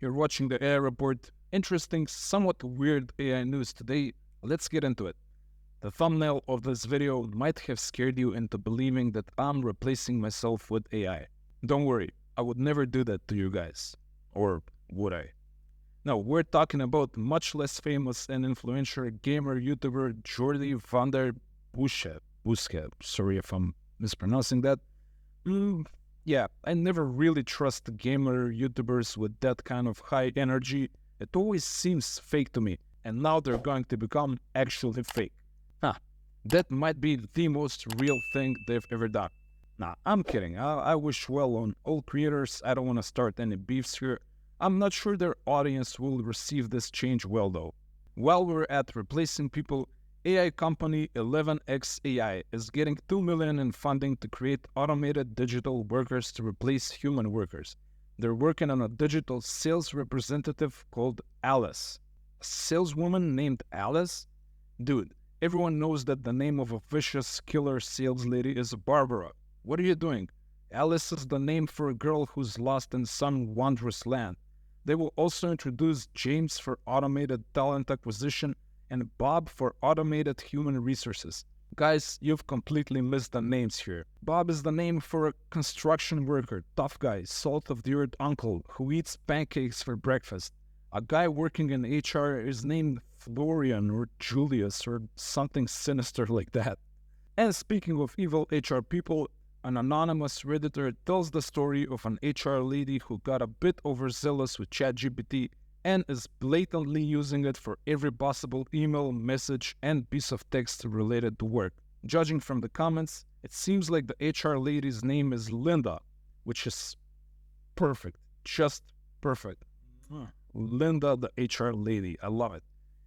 You're watching the AI Report. Interesting, somewhat weird AI news today. Let's get into it. The thumbnail of this video might have scared you into believing that I'm replacing myself with AI. Don't worry, I would never do that to you guys. Or would I? No, we're talking about much less famous and influential gamer YouTuber Jordi van der Buske. Sorry if I'm mispronouncing that. Yeah, I never really trust gamer YouTubers with that kind of high energy. It always seems fake to me, and now they're going to become actually fake. Huh, that might be the most real thing they've ever done. Nah, I'm kidding. I wish well on all creators. I don't want to start any beefs here. I'm not sure their audience will receive this change well though. While we're at replacing people, AI company 11x AI is getting $2 million in funding to create automated digital workers to replace human workers. They're working on a digital sales representative called Alice. A saleswoman named Alice? Dude, everyone knows that the name of a vicious killer sales lady is Barbara. What are you doing? Alice is the name for a girl who's lost in some wondrous land. They will also introduce James for automated talent acquisition and Bob for automated human resources. Guys, you've completely missed the names here. Bob is the name for a construction worker, tough guy, salt-of-the-earth uncle who eats pancakes for breakfast. A guy working in HR is named Florian or Julius or something sinister like that. And speaking of evil HR people, an anonymous Redditor tells the story of an HR lady who got a bit overzealous with ChatGPT and is blatantly using it for every possible email, message, and piece of text related to work. Judging from the comments, it seems like the HR lady's name is Linda, which is perfect, just perfect. Linda, the HR lady, I love it.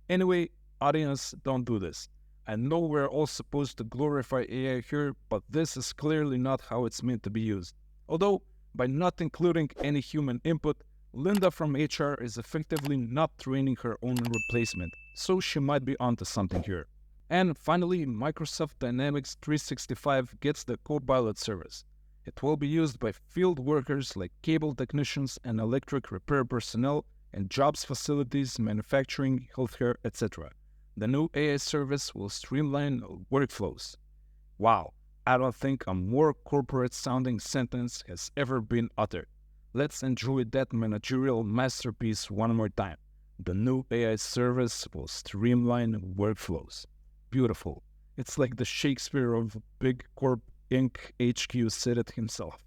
Anyway, audience, don't do this. I know we're all supposed to glorify AI here, but this is clearly not how it's meant to be used. Although, by not including any human input, Linda from HR is effectively not training her own replacement, so she might be onto something here. And finally, Microsoft Dynamics 365 gets the Copilot service. It will be used by field workers like cable technicians and electric repair personnel in jobs facilities, manufacturing, healthcare, etc. The new AI service will streamline workflows. Wow, I don't think a more corporate-sounding sentence has ever been uttered. Let's enjoy that managerial masterpiece one more time. The new AI service will streamline workflows. Beautiful. It's like the Shakespeare of Big Corp Inc. HQ said it himself.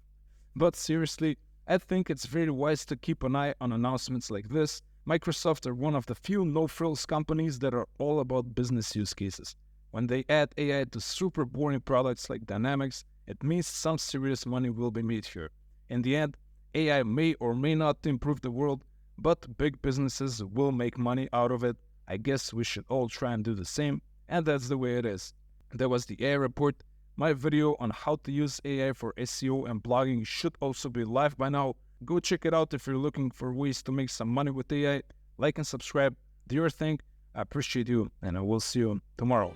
But seriously, I think it's very wise to keep an eye on announcements like this. Microsoft are one of the few no-frills companies that are all about business use cases. When they add AI to super boring products like Dynamics, it means some serious money will be made here. In the end, AI may or may not improve the world, but big businesses will make money out of it. I guess we should all try and do the same, and that's the way it is. That was the AI Report. My video on how to use AI for SEO and blogging should also be live by now. Go check it out if you're looking for ways to make some money with AI. Like and subscribe. Do your thing. I appreciate you, and I will see you tomorrow.